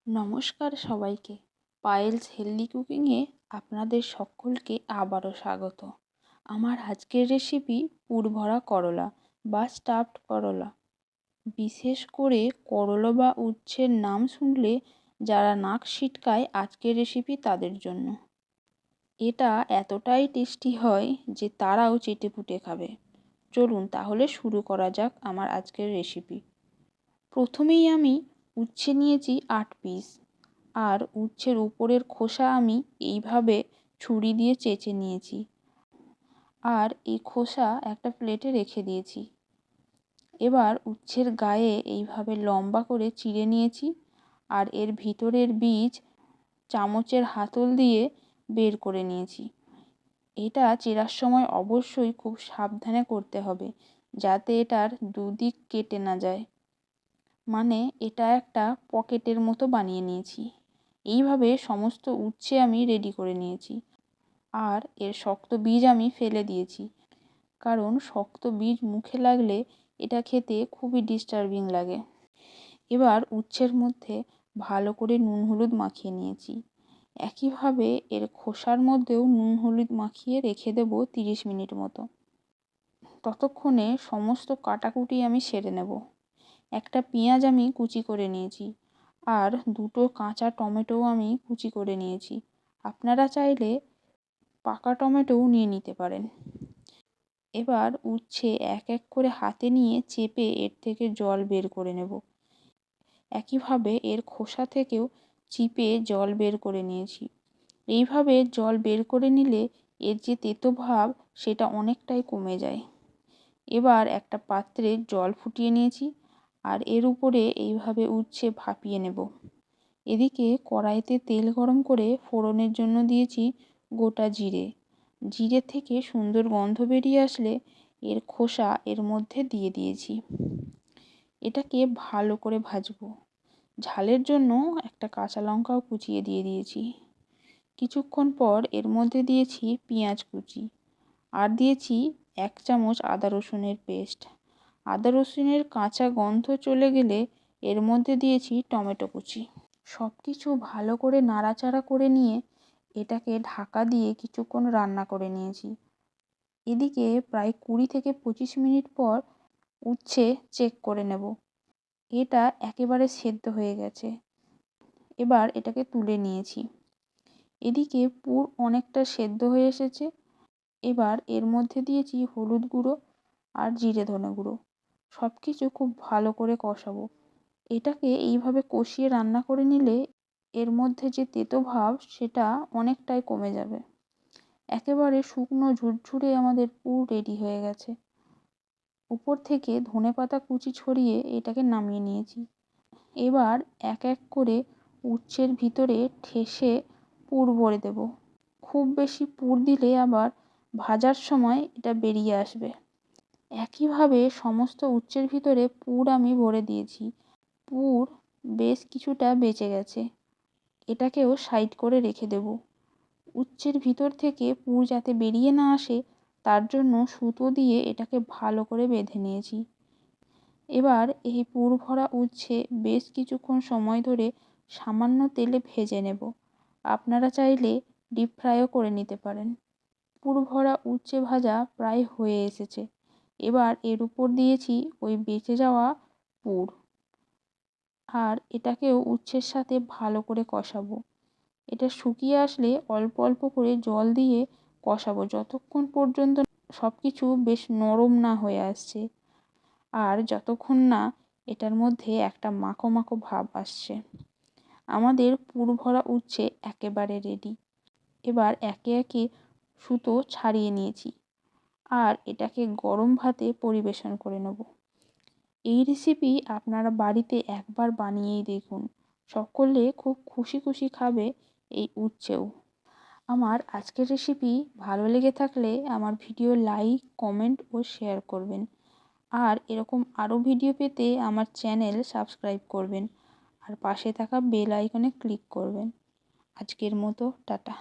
নমস্কার সবাইকে। পায়েলস হেলদি কুকিংয়ে আপনাদের সকলকে আবারও স্বাগত। আমার আজকের রেসিপি পুরভরা করলা বা স্টাফড করলা। বিশেষ করে করলা বা উচ্ছের নাম শুনলে যারা নাক সিটকায় আজকের রেসিপি তাদের জন্য। এটা এতটাই টেস্টি হয় যে তারাও চেটেপুটে খাবে। চলুন তাহলে শুরু করা যাক আমার আজকের রেসিপি। প্রথমেই আমি উচ্ছে নিয়েছি 8 পিস। আর উচ্ছের উপরের খোসা আমি এইভাবে ছুরি দিয়ে চেঁচে নিয়েছি। আর এই খোসা একটা প্লেটে রেখে দিয়েছি। এবার উচ্ছের গায়ে এইভাবে লম্বা করে চিড়ে নিয়েছি। আর এর ভিতরের বীজ চামচের হাতল দিয়ে বের করে নিয়েছি। এটা চেরার সময় অবশ্যই খুব সাবধানে করতে হবে, যাতে এটার দুদিক কেটে না যায়। মানে এটা একটা পকেটের মতো বানিয়ে নিয়েছি। এইভাবে সমস্ত উচ্ছে আমি রেডি করে নিয়েছি। আর এর শক্ত বীজ আমি ফেলে দিয়েছি, কারণ শক্ত বীজ মুখে লাগলে এটা খেতে খুবই ডিস্টার্বিং লাগে। এবার উচ্ছের মধ্যে ভালো করে নুন হলুদ মাখিয়ে নিয়েছি। একইভাবে এর খোসার মধ্যেও নুন হলুদ মাখিয়ে রেখে দেবো 30 মিনিট মতো। ততক্ষণে সমস্ত কাটাকুটি আমি সেরে নেব। একটা পেঁয়াজ আমি কুচি করে নিয়েছি। আর দুটো কাঁচা টমেটোও আমি কুচি করে নিয়েছি। আপনারা চাইলে পাকা টমেটোও নিয়ে নিতে পারেন। এবার উচ্ছে এক এক করে হাতে নিয়ে চেপে এর থেকে জল বের করে নেব। একইভাবে এর খোসা থেকেও চিপে জল বের করে নিয়েছি। এইভাবে জল বের করে নিলে এর যে তেতো ভাব সেটা অনেকটাই কমে যায়। এবার একটা পাত্রে জল ফুটিয়ে নিয়েছি। আর এর উপরে এইভাবে উচ্ছে ভাপিয়ে নেব। এদিকে কড়াইতে তেল গরম করে ফোড়নের জন্য দিয়েছি গোটা জিরে। জিরে থেকে সুন্দর গন্ধ বেরিয়ে আসলে এর খোসা এর মধ্যে দিয়ে দিয়েছি। এটাকে ভালো করে ভাজবো। ঝালের জন্য একটা কাঁচা লঙ্কাও কুচিয়ে দিয়ে দিয়েছি। কিছুক্ষণ পর এর মধ্যে দিয়েছি পেঁয়াজ কুচি। আর দিয়েছি 1 চামচ আদা রসুনের পেস্ট। আদা রসুনের কাঁচা গন্ধ চলে গেলে এর মধ্যে দিয়েছি টমেটো কুচি। সব কিছু ভালো করে নাড়াচাড়া করে নিয়ে এটাকে ঢাকা দিয়ে কিছুক্ষণ রান্না করে নিয়েছি। এদিকে প্রায় 20 থেকে 25 মিনিট পর উচ্ছে চেক করে নেব। এটা একেবারে সেদ্ধ হয়ে গেছে। এবার এটাকে তুলে নিয়েছি। এদিকে পুর অনেকটা সেদ্ধ হয়ে এসেছে। এবার এর মধ্যে দিয়েছি হলুদ গুঁড়ো আর জিরে ধনে গুঁড়ো। সব কিছু খুব ভালো করে কষাবো। এটাকে এইভাবে কষিয়ে রান্না করে নিলে এর মধ্যে যে তেতো ভাব সেটা অনেকটাই কমে যাবে। একেবারে শুকনো ঝুরঝুরে আমাদের পুর রেডি হয়ে গেছে। উপর থেকে ধনেপাতা কুচি ছড়িয়ে এটাকে নামিয়ে নিয়েছি। এবার এক এক করে উচ্ছের ভিতরে ঠেসে পুর ভরে দেব। খুব বেশি পুর দিলে আবার ভাজার সময় এটা বেরিয়ে আসবে। একইভাবে সমস্ত উচ্ছের ভিতরে পুর আমি ভরে দিয়েছি। পুর বেশ কিছুটা বেঁচে গেছে। এটাকেও সাইড করে রেখে দেব। উচ্ছের ভিতর থেকে পুর যাতে বেরিয়ে না আসে তার জন্য সুতো দিয়ে এটাকে ভালো করে বেঁধে নিয়েছি। এবার এই পুর ভরা উচ্ছে বেশ কিছুক্ষণ সময় ধরে সামান্য তেলে ভেজে নেব। আপনারা চাইলে ডিপ ফ্রাইও করে নিতে পারেন। পুর ভরা উচ্ছে ভাজা প্রায় হয়ে এসেছে। এবার এর উপর দিয়েছি ওই বেঁচে যাওয়া পুর। আর এটাকেও উচ্ছের সাথে ভালো করে কষাবো। এটা শুকিয়ে আসলে অল্প অল্প করে জল দিয়ে কষাবো, যতক্ষণ পর্যন্ত সব কিছু বেশ নরম না হয়ে আসছে। আর যতক্ষণ না এটার মধ্যে একটা মাখো মাখো ভাব আসছে। আমাদের পুর ভরা উচ্ছে একেবারে রেডি। এবার একে একে সুতো ছাড়িয়ে নিয়েছি। আর এটাকে গরম ভাতে পরিবেশন করে নেব। এই রেসিপি আপনারা বাড়িতে একবার বানিয়েই দেখুন। সকলে খুব খুশি খুশি খাবে এই উচ্ছেও। আমার আজকের রেসিপি ভালো লেগে থাকলে আমার ভিডিও লাইক, কমেন্ট ও শেয়ার করবেন। আর এরকম আরও ভিডিও পেতে আমার চ্যানেল সাবস্ক্রাইব করবেন। আর পাশে থাকা বেল আইকনে ক্লিক করবেন। আজকের মতো টাটা।